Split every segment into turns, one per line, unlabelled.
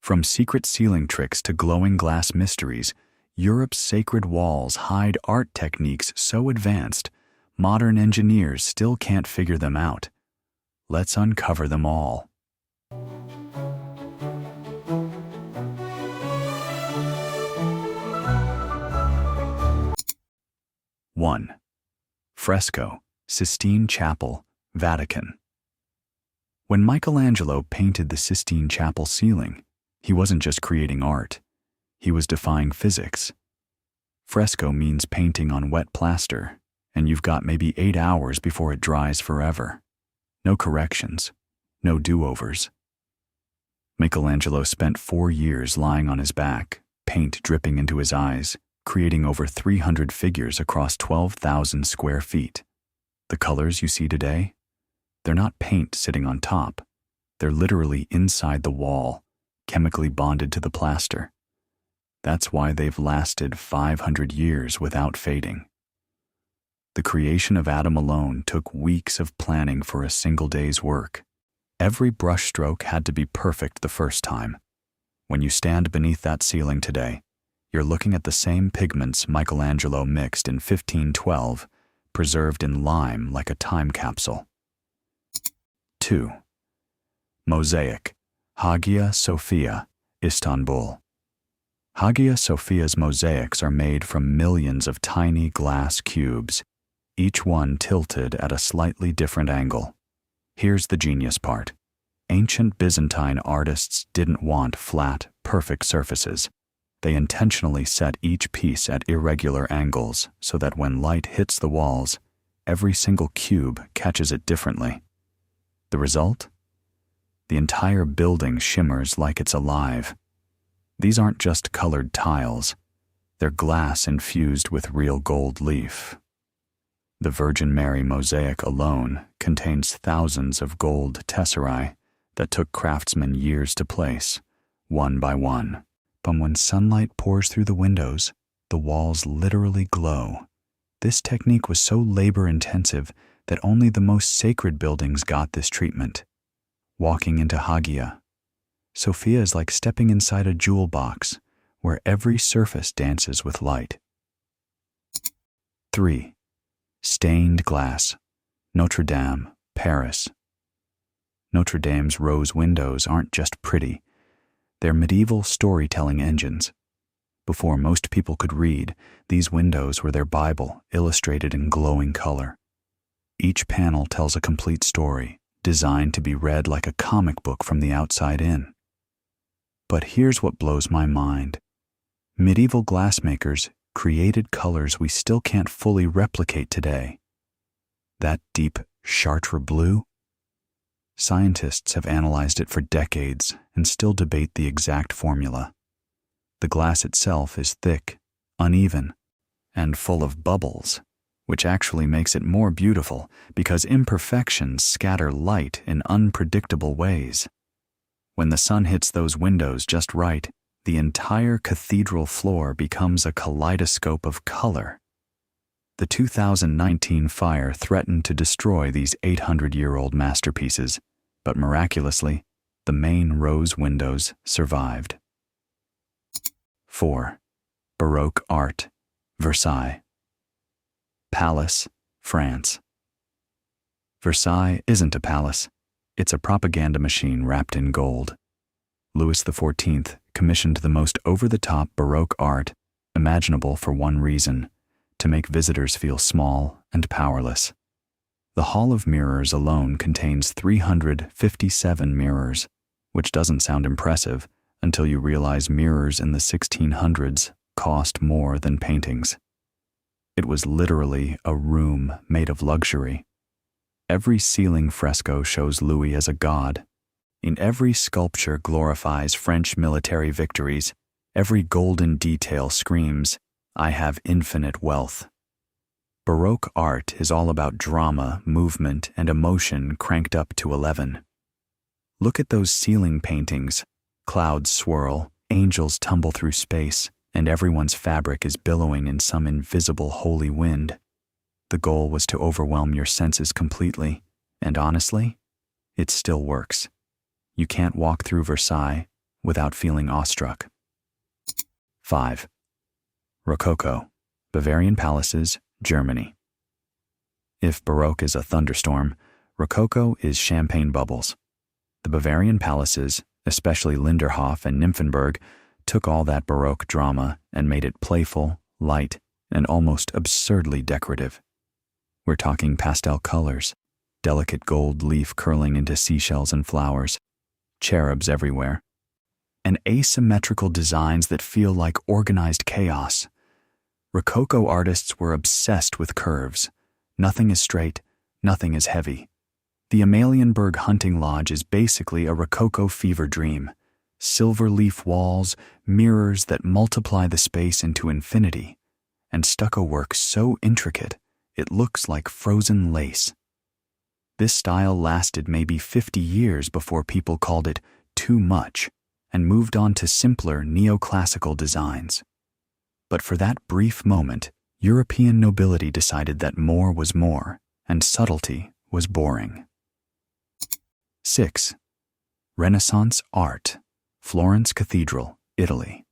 From secret ceiling tricks to glowing glass mysteries, Europe's sacred walls hide art techniques so advanced, modern engineers still can't figure them out. Let's uncover them all. One. Fresco, Sistine Chapel, Vatican. When Michelangelo painted the Sistine Chapel ceiling, he wasn't just creating art, he was defying physics. Fresco means painting on wet plaster, and you've got maybe 8 hours before it dries forever. No corrections, no do-overs. Michelangelo spent 4 years lying on his back, paint dripping into his eyes, creating over 300 figures across 12,000 square feet. The colors you see today? They're not paint sitting on top. They're literally inside the wall, chemically bonded to the plaster. That's why they've lasted 500 years without fading. The creation of Adam alone took weeks of planning for a single day's work. Every brushstroke had to be perfect the first time. When you stand beneath that ceiling today, you're looking at the same pigments Michelangelo mixed in 1512, preserved in lime like a time capsule. 2. Mosaic, Hagia Sophia, Istanbul. Hagia Sophia's mosaics are made from millions of tiny glass cubes, each one tilted at a slightly different angle. Here's the genius part. Ancient Byzantine artists didn't want flat, perfect surfaces. They intentionally set each piece at irregular angles so that when light hits the walls, every single cube catches it differently. The result? The entire building shimmers like it's alive. These aren't just colored tiles. They're glass infused with real gold leaf. The Virgin Mary mosaic alone contains thousands of gold tesserae that took craftsmen years to place, one by one. But when sunlight pours through the windows, the walls literally glow. This technique was so labor-intensive that only the most sacred buildings got this treatment. Walking into Hagia, Sophia is like stepping inside a jewel box where every surface dances with light. 3. Stained glass, Notre Dame, Paris. Notre Dame's rose windows aren't just pretty. They're medieval storytelling engines. Before most people could read, these windows were their Bible, illustrated in glowing color. Each panel tells a complete story, designed to be read like a comic book from the outside in. But here's what blows my mind. Medieval glassmakers created colors we still can't fully replicate today. That deep chartre blue? Scientists have analyzed it for decades and still debate the exact formula. The glass itself is thick, uneven, and full of bubbles, which actually makes it more beautiful because imperfections scatter light in unpredictable ways. When the sun hits those windows just right, the entire cathedral floor becomes a kaleidoscope of color. The 2019 fire threatened to destroy these 800-year-old masterpieces, but miraculously, the main rose windows survived. 4. Baroque art, Versailles. Palace, France. Versailles isn't a palace. It's a propaganda machine wrapped in gold. Louis XIV commissioned the most over-the-top Baroque art imaginable for one reason: to make visitors feel small and powerless. The Hall of Mirrors alone contains 357 mirrors, which doesn't sound impressive until you realize mirrors in the 1600s cost more than paintings. It was literally a room made of luxury. Every ceiling fresco shows Louis as a god. In every sculpture glorifies French military victories. Every golden detail screams, "I have infinite wealth." Baroque art is all about drama, movement, and emotion cranked up to 11. Look at those ceiling paintings. Clouds swirl, angels tumble through space, and everyone's fabric is billowing in some invisible holy wind. The goal was to overwhelm your senses completely, and honestly, it still works. You can't walk through Versailles, without feeling awestruck. 5. Rococo, Bavarian palaces, Germany. If Baroque is a thunderstorm, Rococo is champagne bubbles. The Bavarian palaces, especially Linderhof and Nymphenburg, took all that Baroque drama and made it playful, light, and almost absurdly decorative. We're talking pastel colors, delicate gold leaf curling into seashells and flowers, cherubs everywhere, and asymmetrical designs that feel like organized chaos. Rococo artists were obsessed with curves. Nothing is straight, nothing is heavy. The Amalienburg hunting lodge is basically a Rococo fever dream. Silver leaf walls, mirrors that multiply the space into infinity, and stucco work so intricate it looks like frozen lace. This style lasted maybe 50 years before people called it too much and moved on to simpler neoclassical designs. But for that brief moment, European nobility decided that more was more and subtlety was boring. 6. Renaissance art, Florence Cathedral, Italy.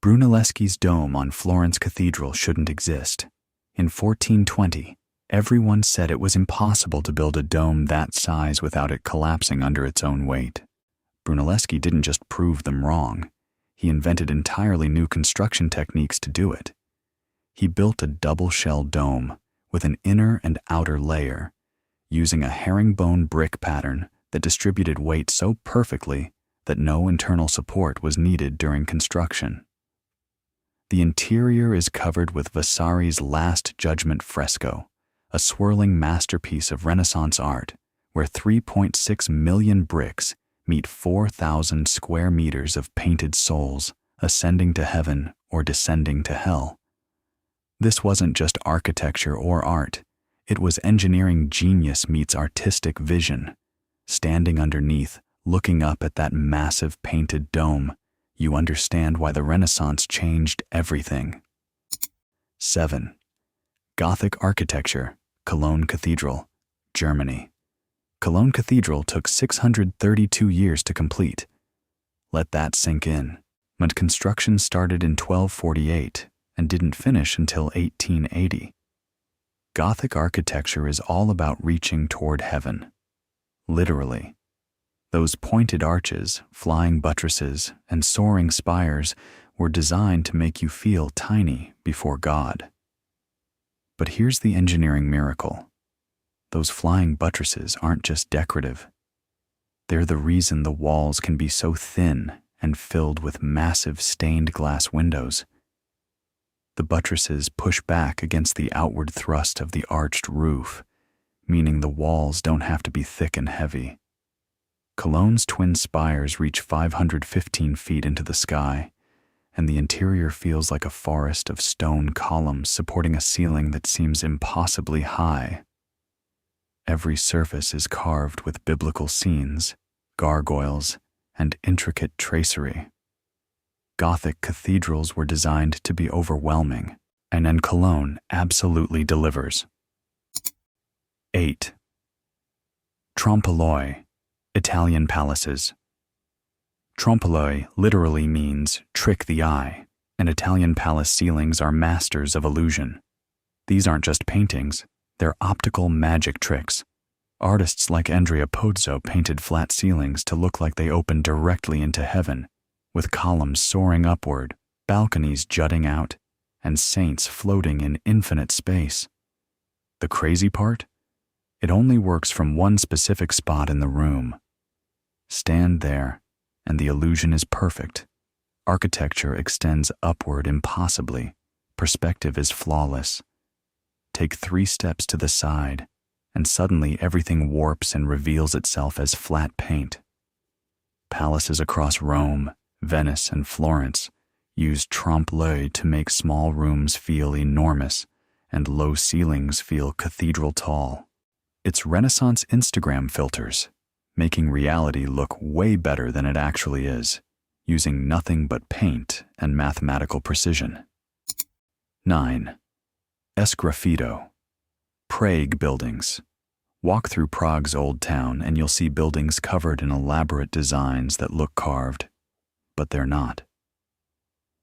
Brunelleschi's dome on Florence Cathedral shouldn't exist. In 1420, everyone said it was impossible to build a dome that size without it collapsing under its own weight. Brunelleschi didn't just prove them wrong. He invented entirely new construction techniques to do it. He built a double-shell dome with an inner and outer layer, using a herringbone brick pattern that distributed weight so perfectly that no internal support was needed during construction. The interior is covered with Vasari's Last Judgment fresco, a swirling masterpiece of Renaissance art where 3.6 million bricks meet 4,000 square meters of painted souls ascending to heaven or descending to hell. This wasn't just architecture or art. It was engineering genius meets artistic vision. Standing underneath, looking up at that massive painted dome, you understand why the Renaissance changed everything. 7. Gothic architecture, Cologne Cathedral, Germany. Cologne Cathedral took 632 years to complete. Let that sink in. But construction started in 1248 and didn't finish until 1880. Gothic architecture is all about reaching toward heaven. Literally. Those pointed arches, flying buttresses, and soaring spires were designed to make you feel tiny before God. But here's the engineering miracle. Those flying buttresses aren't just decorative. They're the reason the walls can be so thin and filled with massive stained glass windows. The buttresses push back against the outward thrust of the arched roof, meaning the walls don't have to be thick and heavy. Cologne's twin spires reach 515 feet into the sky, and the interior feels like a forest of stone columns supporting a ceiling that seems impossibly high. Every surface is carved with biblical scenes, gargoyles, and intricate tracery. Gothic cathedrals were designed to be overwhelming, and Cologne absolutely delivers. 8. TROMPE-L'OEIL, Italian palaces. TROMPE-L'OEIL literally means trick the eye, and Italian palace ceilings are masters of illusion. These aren't just paintings, they're optical magic tricks. Artists like Andrea Pozzo painted flat ceilings to look like they open directly into heaven, with columns soaring upward, balconies jutting out, and saints floating in infinite space. The crazy part? It only works from one specific spot in the room. Stand there, and the illusion is perfect. Architecture extends upward impossibly. Perspective is flawless. Take 3 steps to the side, and suddenly everything warps and reveals itself as flat paint. Palaces across Rome, Venice, and Florence use trompe-l'oeil to make small rooms feel enormous and low ceilings feel cathedral tall. It's Renaissance Instagram filters, making reality look way better than it actually is, using nothing but paint and mathematical precision. 9. SGRAFFITO, Prague buildings. Walk through Prague's old town and you'll see buildings covered in elaborate designs that look carved, but they're not.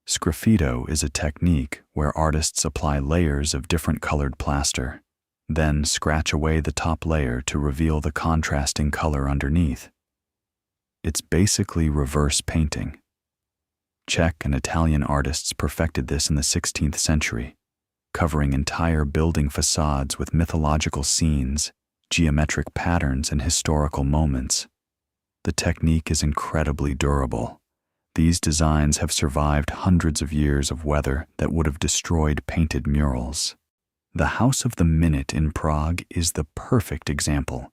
Sgraffito is a technique where artists apply layers of different colored plaster, then scratch away the top layer to reveal the contrasting color underneath. It's basically reverse painting. Czech and Italian artists perfected this in the 16th century, covering entire building facades with mythological scenes, geometric patterns, and historical moments. The technique is incredibly durable. These designs have survived hundreds of years of weather that would have destroyed painted murals. The House of the Minute in Prague is the perfect example.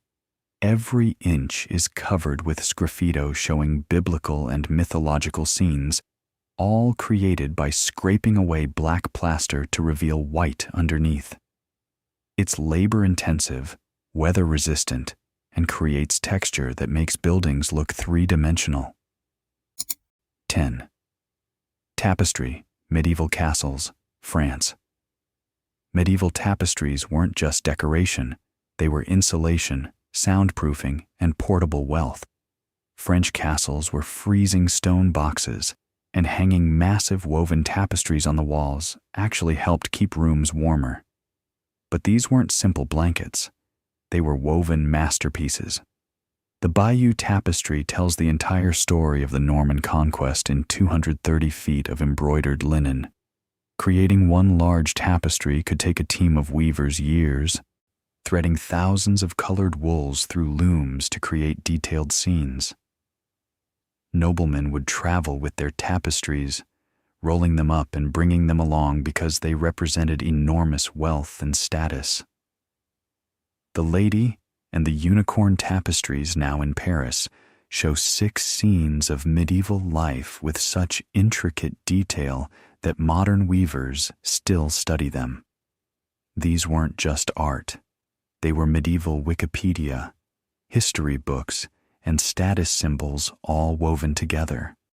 Every inch is covered with sgraffito showing biblical and mythological scenes, all created by scraping away black plaster to reveal white underneath. It's labor-intensive, weather-resistant, and creates texture that makes buildings look three-dimensional. 10. Tapestry, medieval castles, France. Medieval tapestries weren't just decoration, they were insulation, soundproofing, and portable wealth. French castles were freezing stone boxes, and hanging massive woven tapestries on the walls actually helped keep rooms warmer. But these weren't simple blankets. They were woven masterpieces. The Bayeux Tapestry tells the entire story of the Norman conquest in 230 feet of embroidered linen. Creating one large tapestry could take a team of weavers years, threading thousands of colored wools through looms to create detailed scenes. Noblemen would travel with their tapestries, rolling them up and bringing them along because they represented enormous wealth and status. The Lady and the Unicorn tapestries, now in Paris, show 6 scenes of medieval life with such intricate detail that modern weavers still study them. These weren't just art. They were medieval Wikipedia, history books, and status symbols all woven together.